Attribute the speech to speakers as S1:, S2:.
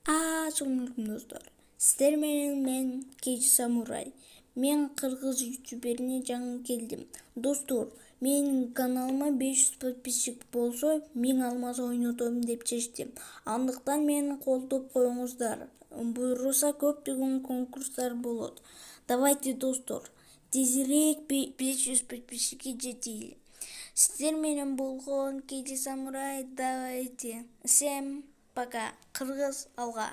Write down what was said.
S1: Assalamualaikum достор. Сіздер менен мен Кейджи Самурай. Мен қырғыз ютуберіне жаңы келдім. Достор, менің каналыма 500 подписчик болсо, 1000 алмаз ойнотом деп чечтим. Андыктан мени колдоп коюңуздар. Буюрса көптөгөн конкурстар болот. Давайте, достор, тезирээк 500 подписчикке жетели. Сіздер менен болгон Кейджи Самурай. Давайте. Всем пока. Кыргыз алга.